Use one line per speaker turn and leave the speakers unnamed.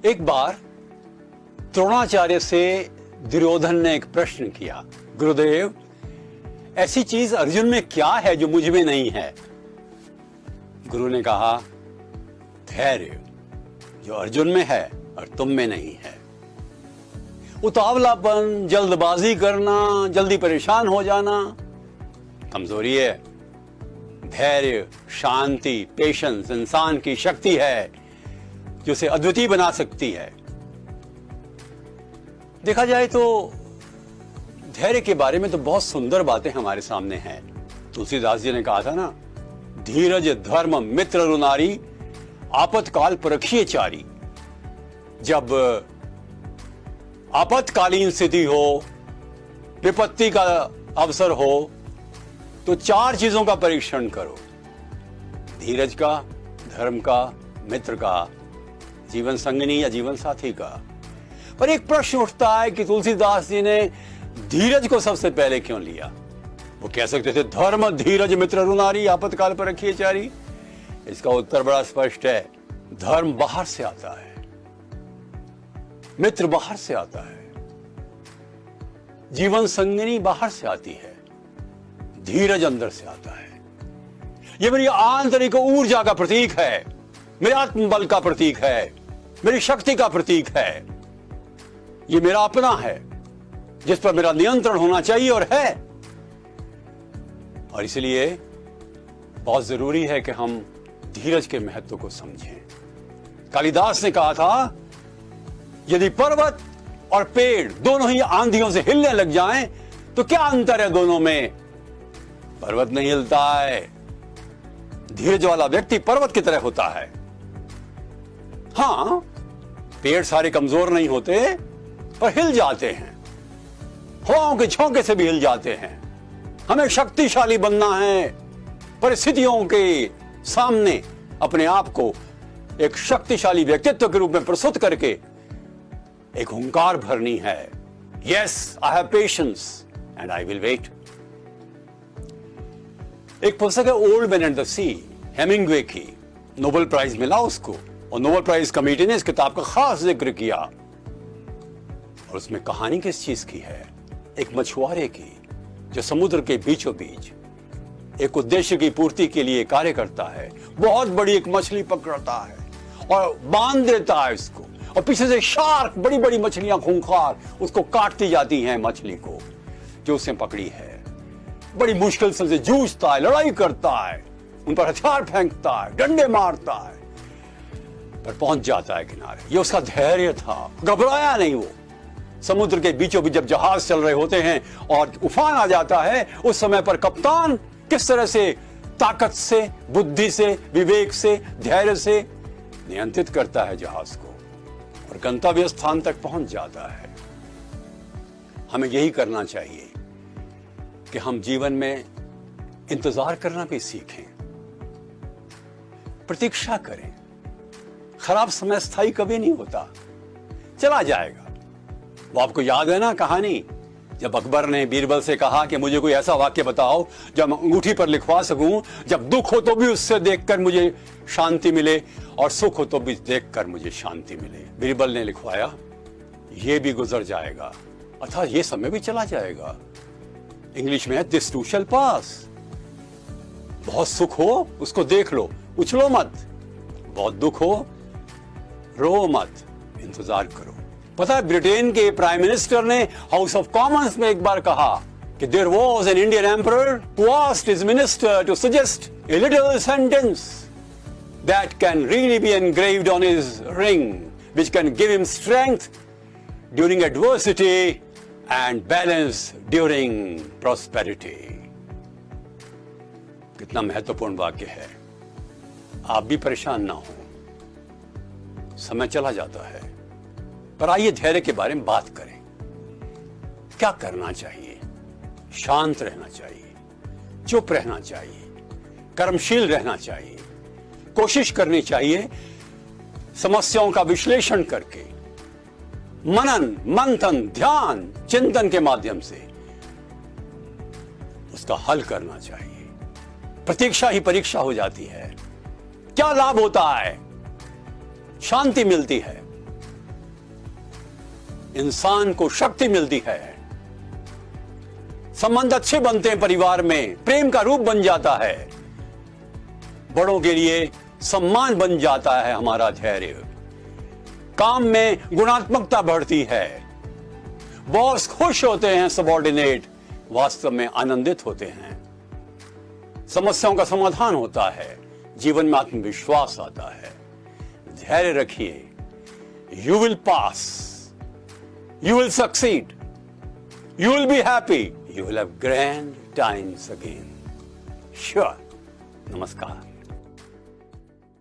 एक बार द्रोणाचार्य से दुर्योधन ने एक प्रश्न किया, गुरुदेव ऐसी चीज अर्जुन में क्या है जो मुझ में नहीं है? गुरु ने कहा, धैर्य जो अर्जुन में है और तुम में नहीं है। उतावलापन, जल्दबाजी करना, जल्दी परेशान हो जाना कमजोरी है। धैर्य, शांति, पेशेंस इंसान की शक्ति है जो उसे अद्वितीय बना सकती है। देखा जाए तो धैर्य के बारे में तो बहुत सुंदर बातें हमारे सामने हैं। तुलसीदास जी ने कहा था ना, धीरज धर्म मित्र रुनारी, आपतकाल परखिए चारी। जब आपातकालीन स्थिति हो, विपत्ति का अवसर हो, तो 4 चीजों का परीक्षण करो, धीरज का, धर्म का, मित्र का, जीवन संगनी या जीवन साथी का। पर एक प्रश्न उठता है कि तुलसीदास जी ने धीरज को सबसे पहले क्यों लिया? वो कह सकते थे धर्म धीरज मित्र रुनारी, आपातकाल पर रखिए चारी। इसका उत्तर बड़ा स्पष्ट है, धर्म बाहर से आता है, मित्र बाहर से आता है, जीवन संगिनी बाहर से आती है, धीरज अंदर से आता है। यह मेरी आंतरिक ऊर्जा का प्रतीक है, मेरे आत्मबल का प्रतीक है, मेरी शक्ति का प्रतीक है। यह मेरा अपना है जिस पर मेरा नियंत्रण होना चाहिए और है। और इसलिए बहुत जरूरी है कि हम धीरज के महत्व को समझें। कालिदास ने कहा था, यदि पर्वत और पेड़ दोनों ही आंधियों से हिलने लग जाएं, तो क्या अंतर है दोनों में? पर्वत नहीं हिलता है, धीरज वाला व्यक्ति पर्वत की तरह होता है। हां, पेड़ सारे कमजोर नहीं होते, पर हिल जाते हैं, हवाओं के झोंके से भी हिल जाते हैं। हमें शक्तिशाली बनना है, परिस्थितियों के सामने अपने आप को एक शक्तिशाली व्यक्तित्व के रूप में प्रस्तुत करके एक हुंकार भरनी है। Yes, I have patience and I will wait. एक पुस्तक है old man and the sea, Hemingway की, नोबेल प्राइज मिला उसको, और नोबेल प्राइज कमेटी ने इस किताब का खास जिक्र किया। और उसमें कहानी किस चीज की है? एक मछुआरे की जो समुद्र के बीचों बीच एक उद्देश्य की पूर्ति के लिए कार्य करता है। बहुत बड़ी एक मछली पकड़ता है और बांध देता है उसको, और पीछे से शार्क, बड़ी बड़ी मछलियां खूंखार उसको काटती जाती हैं। मछली को जो उसने पकड़ी है, बड़ी मुश्किल से जूझता है, लड़ाई करता है, उन पर हथियार फेंकता है, डंडे मारता है, पर पहुंच जाता है किनारे। ये उसका धैर्य था, घबराया नहीं वो। समुद्र के बीचों बीच जब जहाज चल रहे होते हैं और उफान आ जाता है, उस समय पर कप्तान किस तरह से ताकत से, बुद्धि से, विवेक से, धैर्य से नियंत्रित करता है जहाज को, और गंतव्य स्थान तक पहुंच जाता है। हमें यही करना चाहिए कि हम जीवन में इंतजार करना भी सीखें, प्रतीक्षा करें। खराब समय स्थायी कभी नहीं होता, चला जाएगा। वो आपको याद है ना कहानी, जब अकबर ने बीरबल से कहा कि मुझे कोई ऐसा वाक्य बताओ जो मैं अंगूठी पर लिखवा सकूं, जब दुख हो तो भी उससे देखकर मुझे शांति मिले और सुख हो तो भी देखकर मुझे शांति मिले। बीरबल ने लिखवाया, ये भी गुजर जाएगा, अर्थात ये समय भी चला जाएगा। इंग्लिश में है दिस टू शैल पास। बहुत सुख हो उसको देख लो, उछलो मत। बहुत दुख हो, रो मत, इंतजार करो। पता है, ब्रिटेन के प्राइम मिनिस्टर ने हाउस ऑफ कॉमन्स में एक बार कहा कि there was an Indian emperor who asked his minister to suggest a little sentence that can really be engraved on his ring, which can give him strength during adversity and balance during prosperity. कितना महत्वपूर्ण वाक्य है। आप भी परेशान ना हो, समय चला जाता है, पर आइए धैर्य के बारे में बात करें। क्या करना चाहिए? शांत रहना चाहिए, चुप रहना चाहिए, कर्मशील रहना चाहिए, कोशिश करनी चाहिए समस्याओं का विश्लेषण करके, मनन, मंथन, ध्यान, चिंतन के माध्यम से उसका हल करना चाहिए। प्रतीक्षा ही परीक्षा हो जाती है। क्या लाभ होता है? शांति मिलती है, इंसान को शक्ति मिलती है, संबंध अच्छे बनते हैं, परिवार में प्रेम का रूप बन जाता है, बड़ों के लिए सम्मान बन जाता है हमारा धैर्य, काम में गुणात्मकता बढ़ती है, बॉस खुश होते हैं, सबॉर्डिनेट वास्तव में आनंदित होते हैं, समस्याओं का समाधान होता है, जीवन में आत्मविश्वास आता है। धैर्य रखिए, you will pass, you will succeed, you will be happy, you will have grand times again. Sure. Namaskar.